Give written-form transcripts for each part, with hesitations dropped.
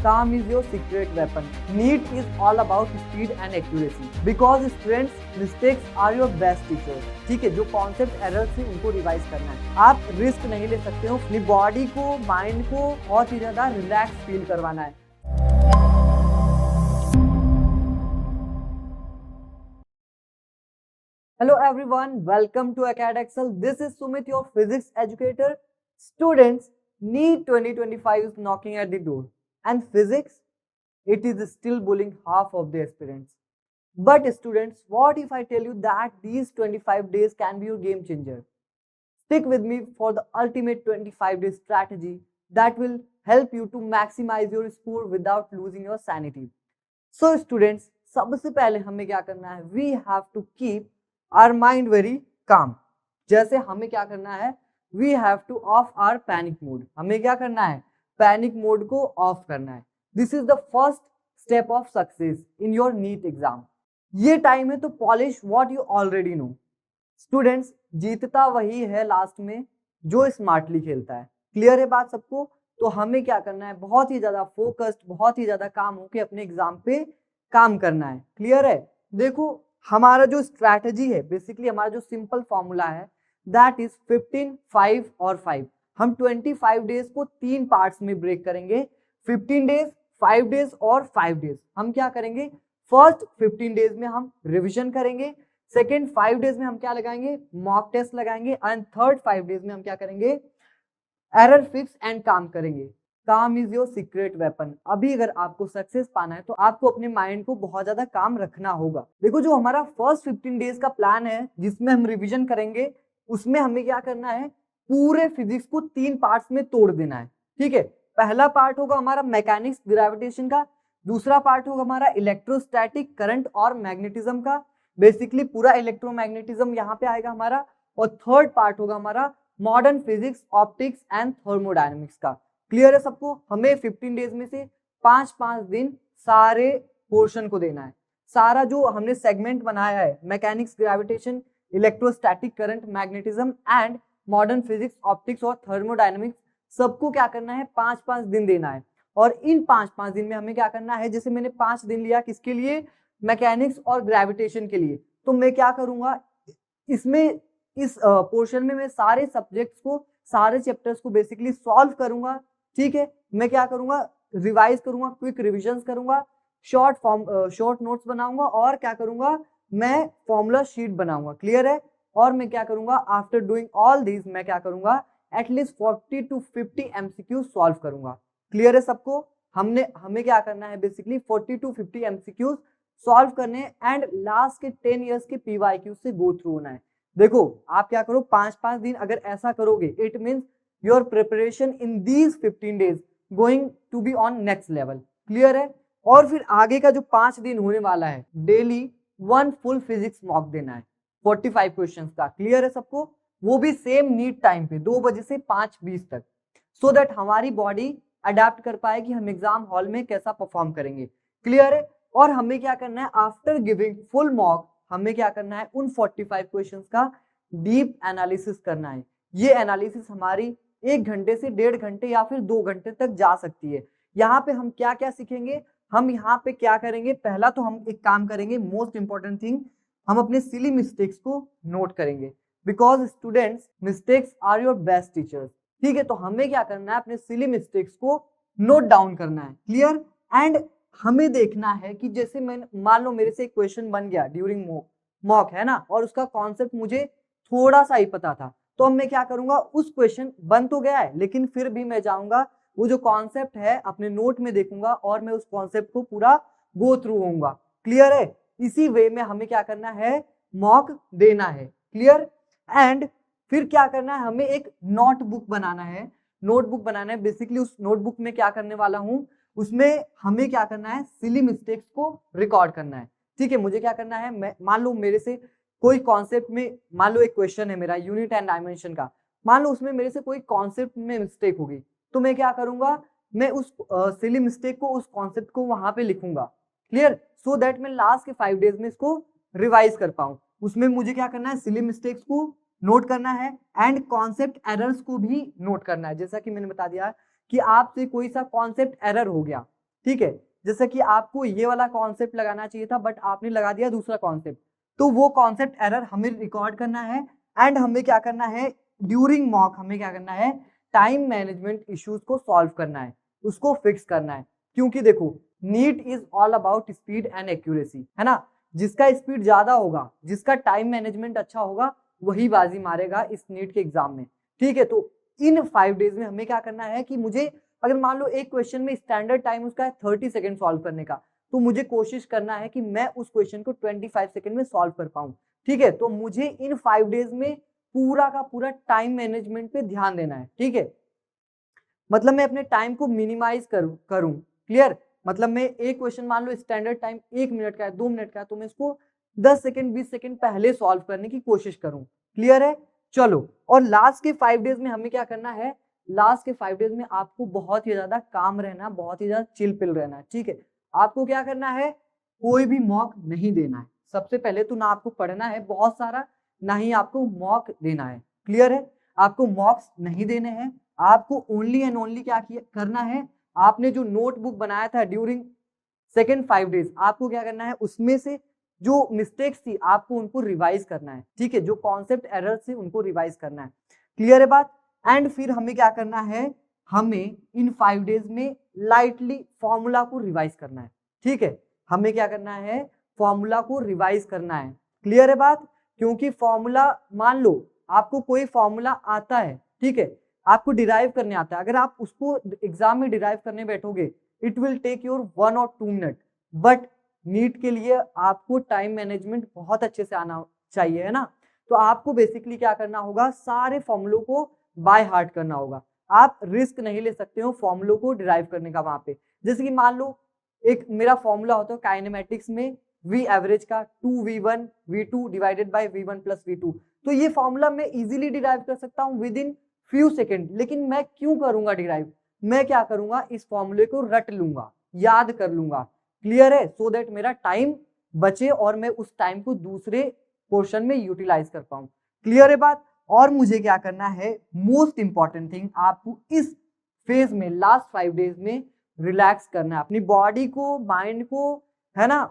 Calm is your secret weapon. NEET is all about speed and accuracy. Because students, mistakes are your best teachers. ठीक है, जो concept error से उनको revise करना है. आप रिस्क नहीं ले सकते हो, अपनी बॉडी को, माइंड को बहुत ही ज्यादा रिलैक्स फील करवाना है. Hello everyone, welcome to AcadExcel. This is Sumit, your physics educator. Students, NEET 2025 is knocking at the door. And physics, it is still bullying half of the aspirants. But students, what if I tell you that these 25 days can be your game changer? Stick with me for the ultimate 25-day strategy that will help you to maximize your score without losing your sanity. So students, सबसे पहले हमें क्या करना है? We have to keep our mind very calm. जैसे हमें क्या करना है? We have to off our panic mode. हमें क्या करना है? पैनिक मोड को ऑफ करना है. This is the first step of success in your NEET exam. ये टाइम है तो polish what you already know. Students, जीतता वही है लास्ट में जो स्मार्टली खेलता है. क्लियर है बात सबको? तो हमें क्या करना है? बहुत ही ज्यादा फोकस्ड, बहुत ही ज्यादा काम होके अपने एग्जाम पे काम करना है. क्लियर है? देखो, हमारा जो स्ट्रैटेजी है, बेसिकली हमारा जो सिंपल फॉर्मूला है, दैट इज 15, 5 और 5. हम 25 डेज को 3 पार्ट्स में ब्रेक करेंगे. 15 डेज, 5 डेज और 5 डेज. हम क्या करेंगे? फर्स्ट 15 डेज में हम रिवीजन करेंगे. सेकेंड 5 डेज में हम क्या लगाएंगे? मॉक टेस्ट लगाएंगे. एंड थर्ड 5 डेज में हम क्या करेंगे? एरर फिक्स एंड काम करेंगे. काम इज योर सीक्रेट वेपन. अभी अगर आपको सक्सेस पाना है तो आपको अपने माइंड को बहुत ज्यादा काम रखना होगा. देखो, जो हमारा फर्स्ट 15 डेज का प्लान है जिसमें हम रिवीजन करेंगे, उसमें हमें क्या करना है? पूरे फिजिक्स को 3 पार्ट्स में तोड़ देना है. ठीक है, पहला पार्ट होगा हमारा मैकेनिक्स ग्रेविटेशन का. दूसरा पार्ट होगा हमारा इलेक्ट्रोस्टैटिक करंट और मैग्नेटिज्म का. बेसिकली पूरा इलेक्ट्रोमैग्नेटिज्म यहाँ पे आएगा हमारा. और थर्ड पार्ट होगा हमारा modern physics, optics and thermodynamics का. क्लियर है सबको? हमें 15 डेज में से 5-5 दिन सारे पोर्शन को देना है. सारा जो हमने सेगमेंट बनाया है, mechanics gravitation, electrostatic current, magnetism and modern physics, optics और थर्मोडायनेमिक्स, सबको क्या करना है? 5-5 दिन देना है. और इन 5-5 दिन में हमें क्या करना है? जैसे मैंने 5 दिन लिया किसके लिए? मैकेनिक्स और ग्रेविटेशन के लिए. तो मैं क्या करूंगा इसमें, इस पोर्शन में मैं सारे सब्जेक्ट्स को, सारे चैप्टर्स को बेसिकली सॉल्व करूंगा. ठीक है, मैं क्या करूंगा? रिवाइज करूंगा, क्विक रिविजन करूंगा, शॉर्ट नोट्स बनाऊंगा और क्या करूंगा? मैं फॉर्मूला शीट बनाऊंगा. क्लियर है? और मैं क्या करूंगा? आफ्टर डूइंग ऑल दिस मैं क्या करूंगा? एटलीस्ट 40 to 50 MCQ सॉल्व करूंगा. क्लियर है सबको? हमें क्या करना है? बेसिकली 40 to 50 MCQ सॉल्व करने एंड लास्ट के 10 इयर्स के PYQ से गो थ्रू होना है. देखो, आप क्या करो, 5-5 दिन अगर ऐसा करोगे, it means your preparation in these 15 days going to be on next level. Clear है? और फिर आगे का जो 5 दिन होने वाला है, डेली 1 फुल फिजिक्स मॉक देना है 45 क्वेश्चंस का. क्लियर है सबको? वो भी सेम नीट टाइम पे 2 बजे से 5:20 तक, सो दैट हमारी बॉडी अडेप्ट कर पाए कि हम एग्जाम हॉल में कैसा परफॉर्म करेंगे. क्लियर है? और हमें क्या करना है? आफ्टर गिविंग फुल मॉक हमें क्या करना है? उन 45 क्वेश्चंस का डीप एनालिसिस करना है. ये एनालिसिस हमारी 1 घंटे से 1.5 घंटे या फिर 2 घंटे तक जा सकती है. यहाँ पे हम क्या क्या सीखेंगे? हम यहाँ पे क्या करेंगे? पहला तो हम एक काम करेंगे, मोस्ट इंपॉर्टेंट थिंग, हम अपने सिली मिस्टेक्स को नोट करेंगे. Because students, mistakes are your best teachers. ठीक है, तो हमें क्या करना है? अपने सिली मिस्टेक्स को नोट डाउन करना है. क्लियर? एंड हमें देखना है कि जैसे मैंने, मान लो मेरे से एक क्वेश्चन बन गया ड्यूरिंग मॉक, है ना, और उसका कॉन्सेप्ट मुझे थोड़ा सा ही पता था, तो अब मैं क्या करूंगा? उस क्वेश्चन बन तो गया है, लेकिन फिर भी मैं जाऊंगा, वो जो कॉन्सेप्ट है अपने नोट में देखूंगा और मैं उस कॉन्सेप्ट को पूरा गो थ्रू होऊंगा. क्लियर है? इसी वे में हमें क्या करना है? मॉक देना है. क्लियर? एंड फिर क्या करना है? हमें एक नोटबुक बनाना है. नोटबुक बनाना है. बेसिकली उस नोटबुक में क्या करने वाला हूं? उसमें हमें क्या करना है? सिली मिस्टेक्स को रिकॉर्ड करना है. ठीक है, मुझे क्या करना है? मान लो मेरे से कोई कॉन्सेप्ट में, मान लो एक क्वेश्चन है मेरा यूनिट एंड डायमेंशन का, मान लो उसमें मेरे से कोई कॉन्सेप्ट में मिस्टेक होगी, तो मैं क्या करूंगा? मैं उस सिली मिस्टेक को, उस कॉन्सेप्ट को वहां पे लिखूंगा. क्लियर? सो दैट मैं लास्ट के 5 डेज में इसको रिवाइज कर पाऊं. उसमें मुझे क्या करना है? सिली मिस्टेक्स को नोट करना है एंड कॉन्सेप्ट एरर्स को भी नोट करना है. जैसा कि मैंने बता दिया कि आपसे कोई सा कॉन्सेप्ट एरर हो गया, ठीक है। जैसे कि आपको ये वाला कॉन्सेप्ट लगाना चाहिए था बट आपने लगा दिया दूसरा कॉन्सेप्ट, तो वो कॉन्सेप्ट एरर हमें रिकॉर्ड करना है एंड हमें क्या करना है, ड्यूरिंग मॉक हमें क्या करना है, टाइम मैनेजमेंट इश्यूज को सॉल्व करना है, उसको फिक्स करना है। क्योंकि देखो NEET is all about speed and accuracy, है ना। जिसका स्पीड ज्यादा होगा, जिसका टाइम मैनेजमेंट अच्छा होगा, वही बाजी मारेगा इस नीट के एग्जाम में। ठीक है, तो इन 5 डेज में हमें क्या करना है कि मुझे अगर मान लो एक क्वेश्चन में स्टैंडर्ड टाइम उसका है 30 सेकंड सॉल्व करने का, तो मुझे कोशिश करना है कि मैं उस क्वेश्चन को 25 सेकंड में सॉल्व कर पाऊं। ठीक है, तो मुझे इन 5 डेज में पूरा का पूरा टाइम मैनेजमेंट पे ध्यान देना है। ठीक है, मतलब मैं अपने टाइम को मिनिमाइज करूं। क्लियर, मतलब मैं एक क्वेश्चन मान लो स्टैंडर्ड टाइम 1 मिनट का है, 2 मिनट का है, तो मैं इसको 10 सेकंड 20 सेकंड पहले सॉल्व करने की कोशिश करूं। क्लियर है, चलो। और लास्ट के 5 डेज में हमें क्या करना है, लास्ट के 5 डेज में आपको बहुत ही ज्यादा काम रहना, बहुत ही ज्यादा चिल पिल रहना है। ठीक है, आपको क्या करना है, कोई भी मॉक नहीं देना है। सबसे पहले तो ना आपको पढ़ना है बहुत सारा, ना ही आपको मॉक देना है। क्लियर है, आपको मॉक्स नहीं देने हैं, आपको ओनली एंड ओनली क्या करना है, आपने जो नोटबुक बनाया था ड्यूरिंग सेकेंड 5 डेज, आपको क्या करना है, उसमें से जो मिस्टेक्स थी आपको उनको रिवाइज करना है। ठीक है, जो कॉन्सेप्ट एरर थी उनको रिवाइज करना है। क्लियर है बात। एंड फिर हमें क्या करना है, हमें इन 5 डेज में लाइटली फॉर्मूला को रिवाइज करना है। ठीक है, हमें क्या करना है, फॉर्मूला को रिवाइज करना है। क्लियर है बात, क्योंकि फॉर्मूला मान लो आपको कोई फॉर्मूला आता है, ठीक है, आपको डिराइव करने आता है, अगर आप उसको एग्जाम में डिराइव करने बैठोगे इट विल टेक योर 1 और 2 मिनट, बट नीट के लिए आपको टाइम मैनेजमेंट बहुत अच्छे से आना चाहिए, है ना। तो आपको बेसिकली क्या करना होगा, सारे फॉर्मूलों को बाय हार्ट करना होगा। आप रिस्क नहीं ले सकते हो फॉर्मूलों को डिराइव करने का वहां पे। जैसे कि मान लो एक मेरा फॉर्मूला होता है काइनेमेटिक्स में v एवरेज का 2v1 v2 divided by v1 plus v2, तो ये फॉर्मूला मैं इजीली डिराइव कर सकता हूँ विद इन फ्यू सेकेंड। लेकिन मैं क्यों करूंगा डिराइव, मैं क्या करूंगा, इस फॉर्मूले को रट लूंगा, याद कर लूंगा। क्लियर है, सो दैट मेरा टाइम बचे और मैं उस टाइम को दूसरे पोर्शन में यूटिलाइज कर पाऊं। क्लियर है बात। और मुझे क्या करना है, मोस्ट इंपॉर्टेंट थिंग, आपको इस फेज में लास्ट 5 डेज में रिलैक्स करना है अपनी बॉडी को, माइंड को, है ना।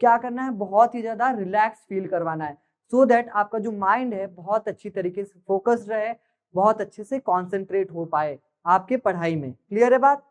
क्या करना है, बहुत ही ज्यादा रिलैक्स फील करवाना है, सो दैट आपका जो माइंड है बहुत अच्छी तरीके से फोकस्ड रहे, बहुत अच्छे से कॉन्सेंट्रेट हो पाए आपके पढ़ाई में। क्लियर है बात।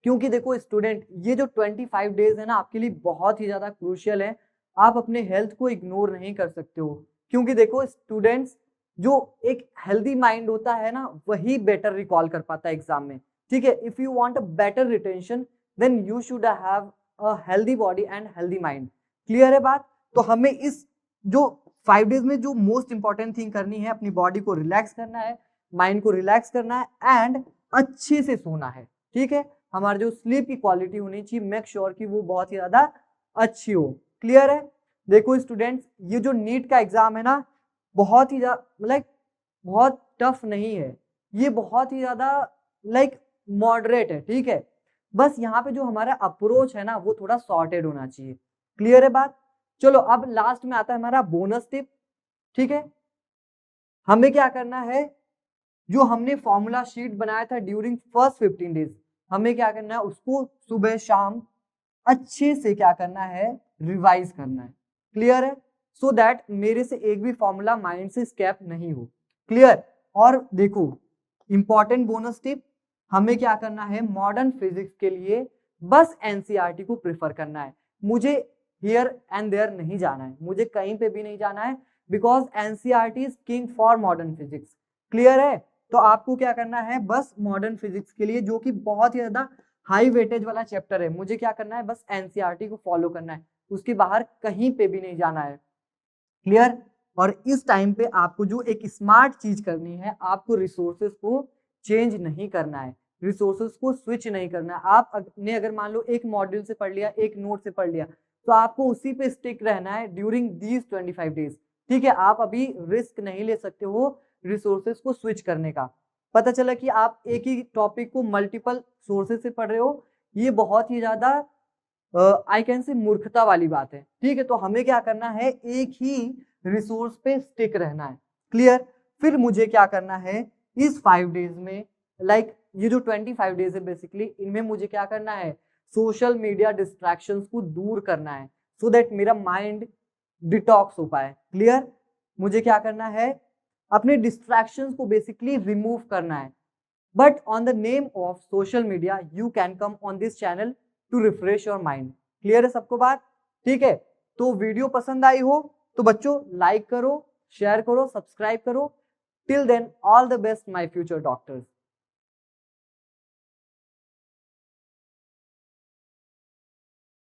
क्योंकि देखो स्टूडेंट, ये जो 25 डेज है ना आपके लिए बहुत ही ज्यादा क्रूशियल है। आप अपने हेल्थ को इग्नोर नहीं कर सकते हो, क्योंकि देखो स्टूडेंट्स, जो एक हेल्दी माइंड होता है ना वही बेटर रिकॉल कर पाता है एग्जाम में। ठीक है, if you want a better retention then you should have a healthy body and healthy mind. Clear है बात। तो हमें इस जो 5 डेज में जो मोस्ट इंपॉर्टेंट थिंग करनी है, अपनी बॉडी को रिलैक्स करना है, माइंड को रिलैक्स करना है एंड अच्छे से सोना है। ठीक है, हमारी जो स्लीप की क्वालिटी होनी चाहिए, मेक श्योर कि वो बहुत ही ज्यादा अच्छी हो। क्लियर है। देखो स्टूडेंट्स, ये जो नीट का एग्जाम है ना बहुत ही लाइक बहुत टफ नहीं है, ये बहुत ही ज्यादा लाइक मॉडरेट है। ठीक है, बस यहाँ पे जो हमारा अप्रोच है ना वो थोड़ा सॉर्टेड होना चाहिए। क्लियर है बात। चलो अब लास्ट में आता है हमारा बोनस टिप। ठीक है, हमें क्या करना है, जो हमने फॉर्मूला शीट बनाया था ड्यूरिंग फर्स्ट 15 डेज, हमें क्या करना है, उसको सुबह शाम अच्छे से क्या करना है, रिवाइज करना है। क्लियर है, सो दैट मेरे से एक भी फॉर्मूला माइंड से स्कैप नहीं हो। क्लियर। और देखो इंपॉर्टेंट बोनस टिप, हमें क्या करना है, मॉडर्न फिजिक्स के लिए बस एनसीईआरटी को प्रेफर करना है। मुझे हियर एंड देयर नहीं जाना है, मुझे कहीं पे भी नहीं जाना है, because NCERT is king for modern physics. Clear है, तो आपको क्या करना है, बस मॉडर्न फिजिक्स के लिए जो कि बहुत ही ज्यादा हाई वेटेज वाला चैप्टर है, मुझे क्या करना है, बस एनसीईआरटी को फॉलो करना है, उसके बाहर कहीं पे भी नहीं जाना है। क्लियर। और इस टाइम पे आपको जो एक स्मार्ट चीज करनी है, आपको रिसोर्सेज को चेंज नहीं करना है, रिसोर्सेज को स्विच नहीं करना है। आपने अगर मान लो एक मॉड्यूल से पढ़ लिया, एक नोट से पढ़ लिया, तो आपको उसी पे स्टिक रहना है ड्यूरिंग दीज 25 डेज। ठीक है, आप अभी रिस्क नहीं ले सकते हो रिसोर्सेज को स्विच करने का। पता चला कि आप एक ही टॉपिक को मल्टीपल सोर्सेज से पढ़ रहे हो, ये बहुत ही ज्यादा आई कैन से मूर्खता वाली बात है। ठीक है, तो हमें क्या करना है, एक ही रिसोर्स पे स्टिक रहना है। क्लियर। फिर मुझे क्या करना है, इस 5 डेज में लाइक ये जो 25 डेज है बेसिकली, इनमें मुझे क्या करना है, सोशल मीडिया डिस्ट्रैक्शंस को दूर करना है सो दैट मेरा माइंड डिटॉक्स हो पाए। क्लियर? मुझे क्या करना है, अपने डिस्ट्रैक्शंस को बेसिकली रिमूव करना है। But on the name of social media you can come on this channel to refresh your mind. Clear है सबको बात? ठीक है, तो वीडियो पसंद आई हो तो बच्चों लाइक करो, शेयर करो, सब्सक्राइब करो। Till then all the best my future doctors.